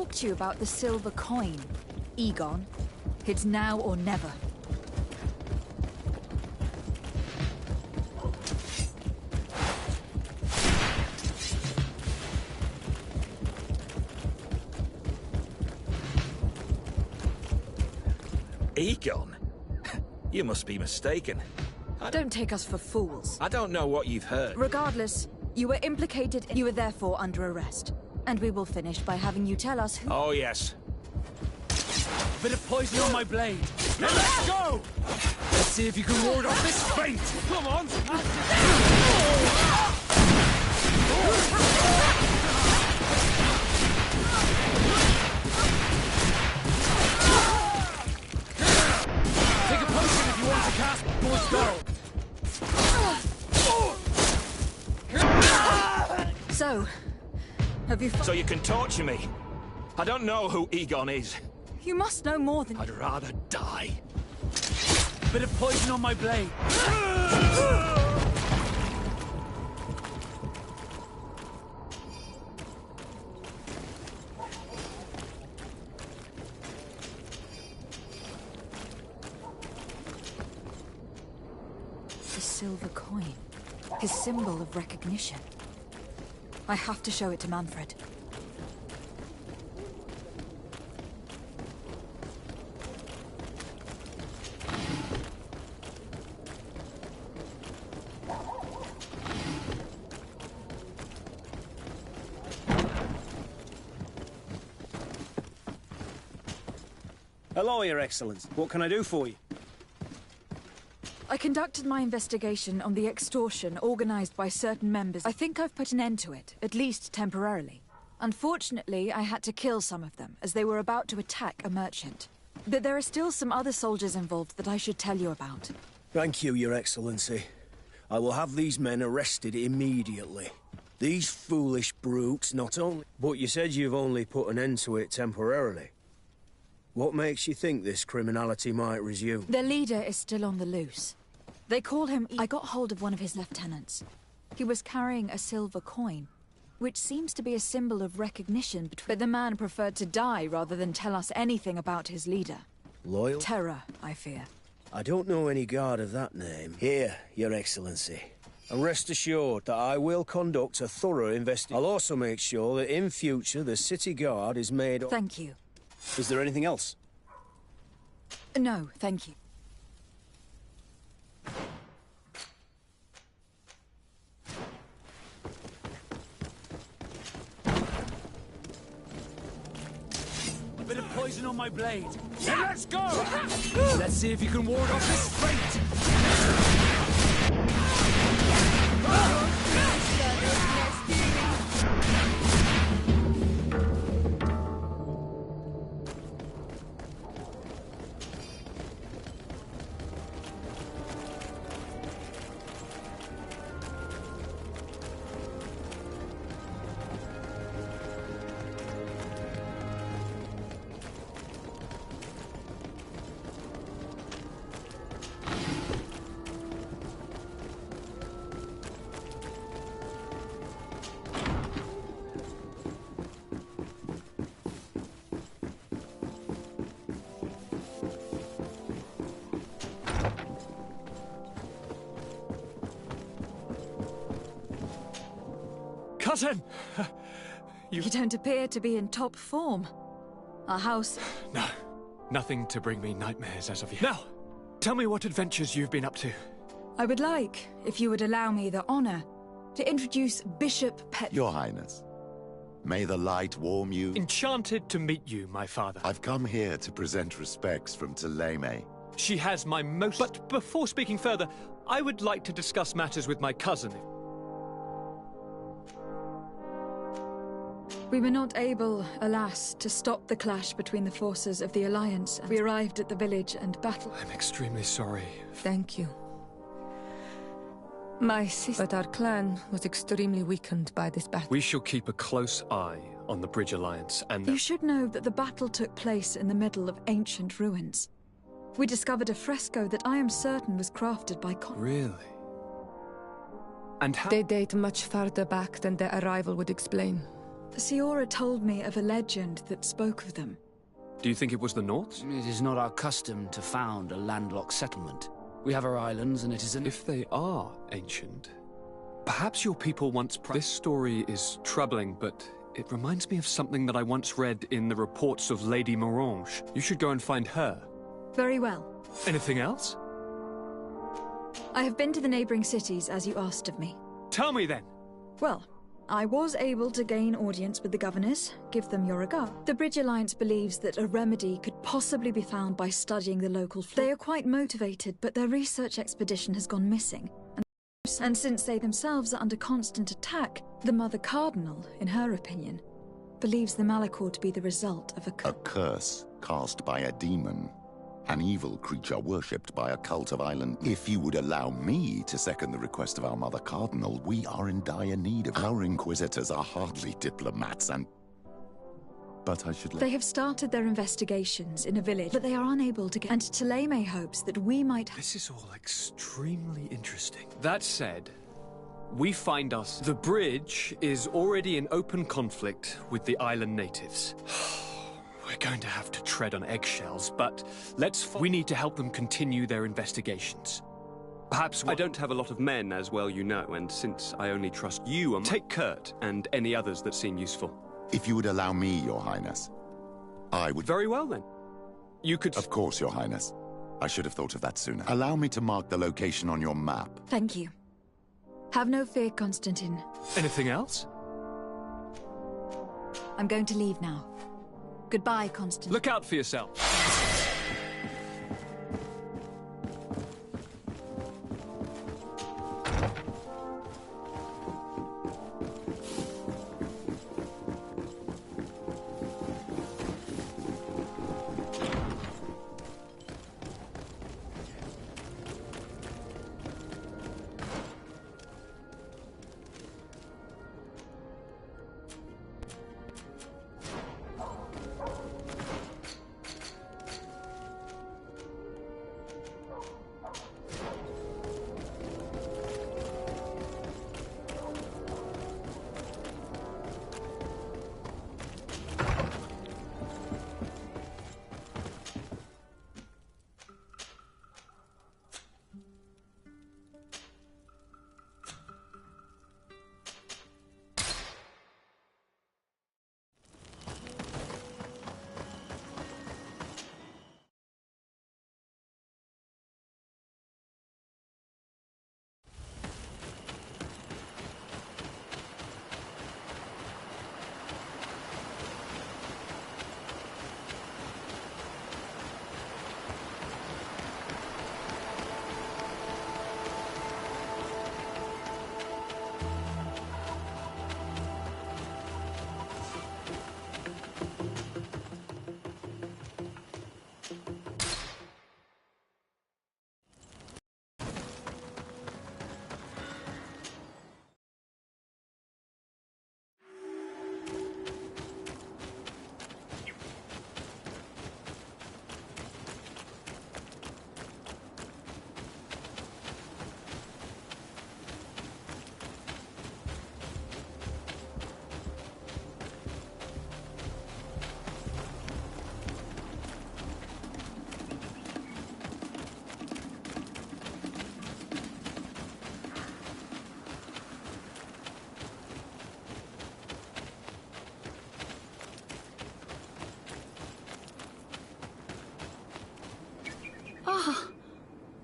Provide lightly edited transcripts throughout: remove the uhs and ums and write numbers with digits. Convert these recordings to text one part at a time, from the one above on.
talk to you about the silver coin, Egon. It's now or never. Egon? You must be mistaken. Don't take us for fools. I don't know what you've heard. Regardless, you were implicated and you were therefore under arrest. And we will finish by having you tell us who— Oh, yes. Bit of poison on my blade. Now let's go! Let's see if you can ward off this fate! Come on! Take a potion if you want to cast more spell. So, have you— So you can torture me? I don't know who Egon is. You must know more than— I'd rather die. Bit of poison on my blade. The silver coin. His symbol of recognition. I have to show it to Manfred. Hello, Your Excellency. What can I do for you? I conducted my investigation on the extortion organized by certain members. I think I've put an end to it, at least temporarily. Unfortunately, I had to kill some of them, as they were about to attack a merchant. But there are still some other soldiers involved that I should tell you about. Thank you, Your Excellency. I will have these men arrested immediately. These foolish brutes not only— But you said you've only put an end to it temporarily. What makes you think this criminality might resume? Their leader is still on the loose. They call him— I got hold of one of his lieutenants. He was carrying a silver coin, which seems to be a symbol of recognition between— But the man preferred to die rather than tell us anything about his leader. Loyal? Terror, I fear. I don't know any guard of that name. Here, Your Excellency. And rest assured that I will conduct a thorough investigation. I'll also make sure that in future the city guard is made— Thank you. Is there anything else? No, thank you. A bit of poison on my blade. Now let's go! Let's see if you can ward off this fate! Cousin! You don't appear to be in top form. Our house— No, nothing to bring me nightmares as of yet. Now, tell me what adventures you've been up to. I would like, if you would allow me the honor, to introduce Bishop Pet— Your Highness, may the light warm you. Enchanted to meet you, my father. I've come here to present respects from Teleme. She has my most— But before speaking further, I would like to discuss matters with my cousin. We were not able, alas, to stop the clash between the forces of the Alliance. We arrived at the village and battled— I'm extremely sorry. Thank you. My sister— But our clan was extremely weakened by this battle. We shall keep a close eye on the Bridge Alliance and— You should know that the battle took place in the middle of ancient ruins. We discovered a fresco that I am certain was crafted by Really? And how— They date much farther back than their arrival would explain. Siora told me of a legend that spoke of them. Do you think it was the Nords? It is not our custom to found a landlocked settlement. We have our islands, and it is If they are ancient, perhaps your people once... This story is troubling, but it reminds me of something that I once read in the reports of Lady Morange. You should go and find her. Very well. Anything else? I have been to the neighboring cities, as you asked of me. Tell me then! Well, I was able to gain audience with the governors, give them your regard. The Bridge Alliance believes that a remedy could possibly be found by studying the local flora. They are quite motivated, but their research expedition has gone missing. And since they themselves are under constant attack, the Mother Cardinal, in her opinion, believes the Malachor to be the result of A curse cast by a demon. An evil creature worshipped by a cult of island. If you would allow me to second the request of our Mother Cardinal, we are in dire need of... Our inquisitors are hardly diplomats and... But I should let... They have started their investigations in a village, but they are unable to get... And Taleme hopes that we might... This is all extremely interesting. That said, we find us... The bridge is already in open conflict with the island natives. We're going to have to tread on eggshells, but we need to help them continue their investigations. Perhaps I don't have a lot of men, as well you know, and since I only trust you, take Kurt and any others that seem useful. If you would allow me, Your Highness, I would... Very well, then. You could... Of course, Your Highness. I should have thought of that sooner. Allow me to mark the location on your map. Thank you. Have no fear, Constantine. Anything else? I'm going to leave now. Goodbye, Constantine. Look out for yourself.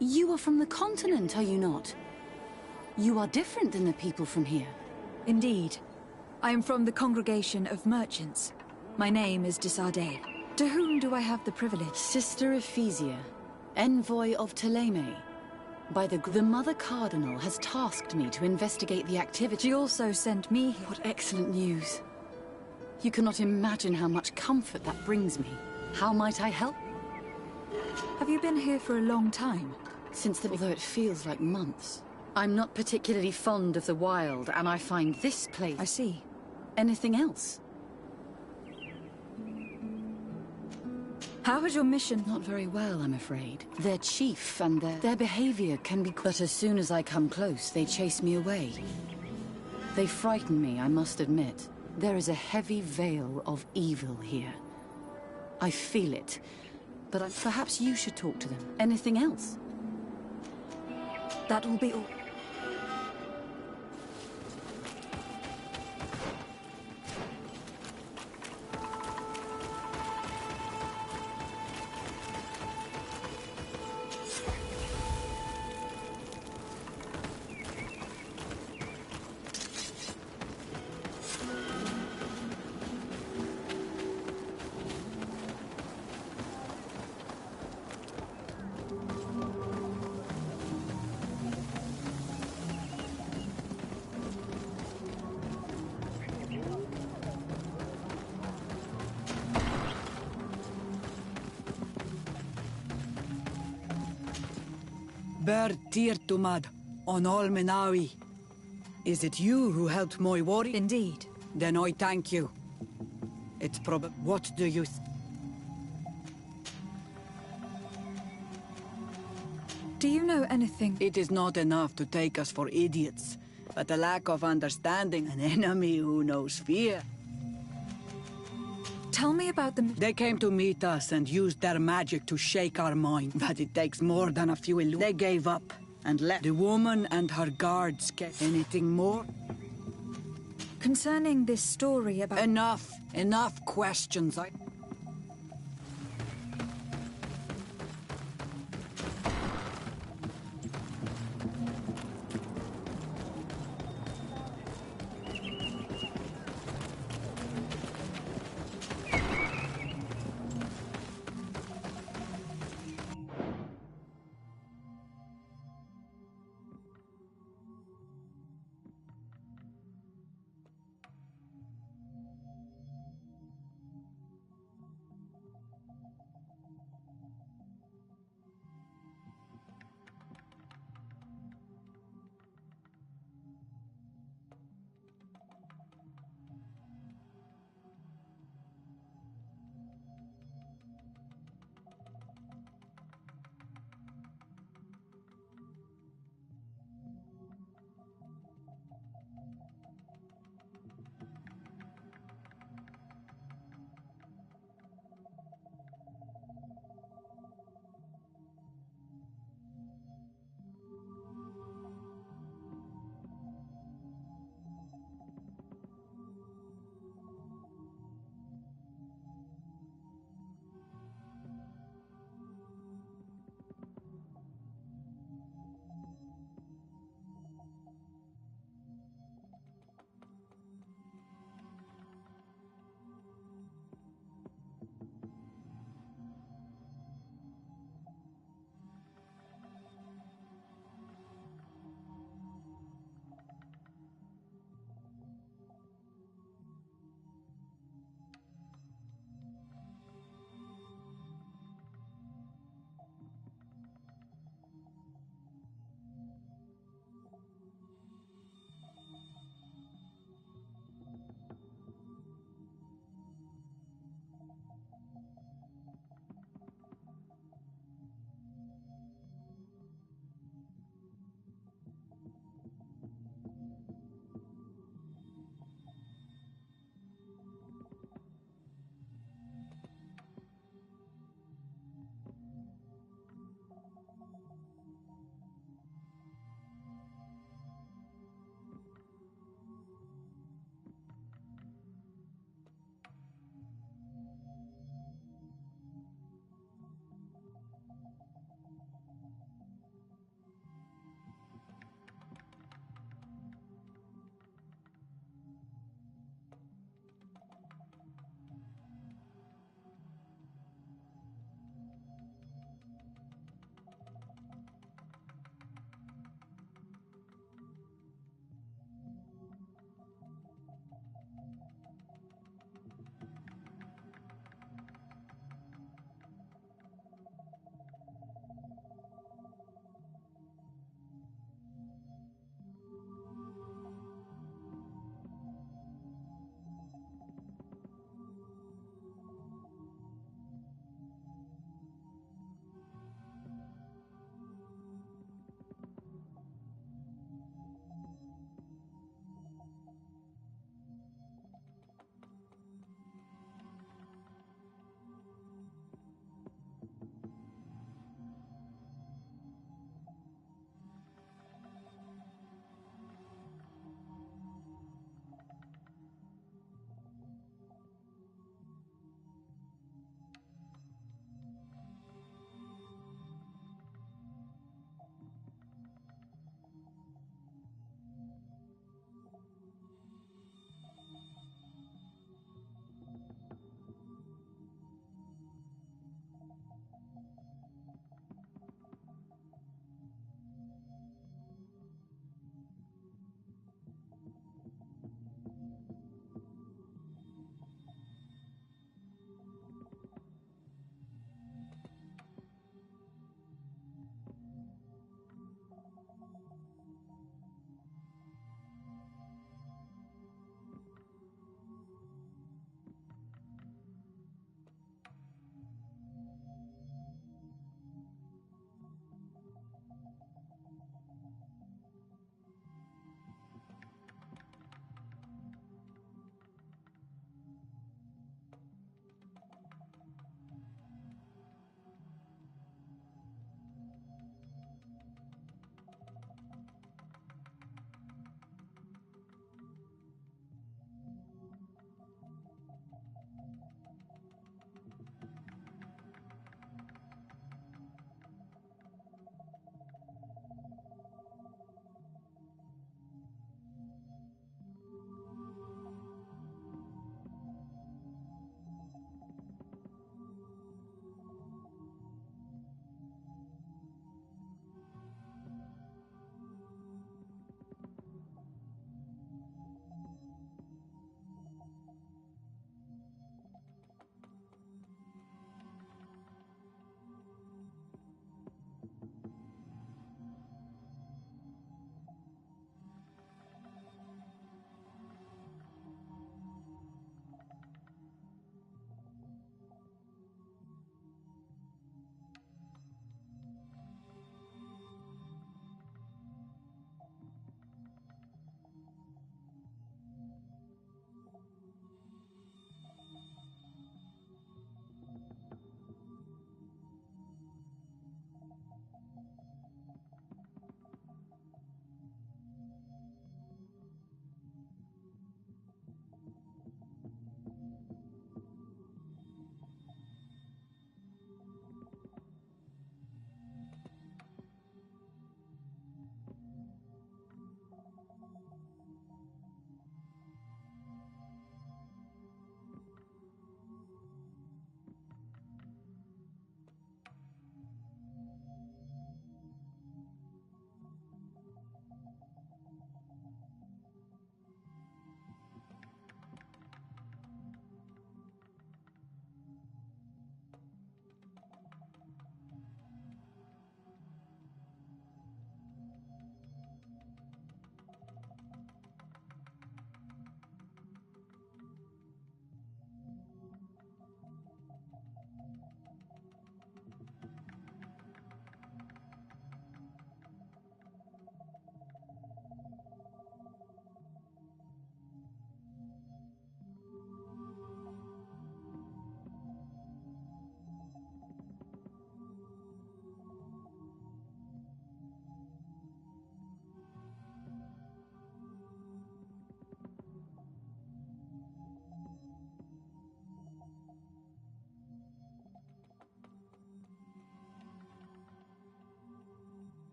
You are from the continent, are you not? You are different than the people from here. Indeed. I am from the Congregation of Merchants. My name is Desardet. To whom do I have the privilege? Sister Ephesia, envoy of Taleme. By the Mother Cardinal has tasked me to investigate the activity. She also sent me here. What excellent news. You cannot imagine how much comfort that brings me. How might I help? Have you been here for a long time? Although it feels like months. I'm not particularly fond of the wild, and I find this place... I see. Anything else? How has your mission... Not very well, I'm afraid. Their chief and their behavior can be... But as soon as I come close, they chase me away. They frighten me, I must admit. There is a heavy veil of evil here. I feel it, but perhaps you should talk to them. Anything else? That will be all. Ber Tirtumad on Olmenawi. Is it you who helped my warrior? Indeed. Then I thank you. It's what do you Do you know anything? It is not enough to take us for idiots, but a lack of understanding, an enemy who knows fear. Tell me about them. They came to meet us and used their magic to shake our mind, but it takes more than a few illusions. They gave up and left. The woman and her guards get anything more? Concerning this story about... Enough questions.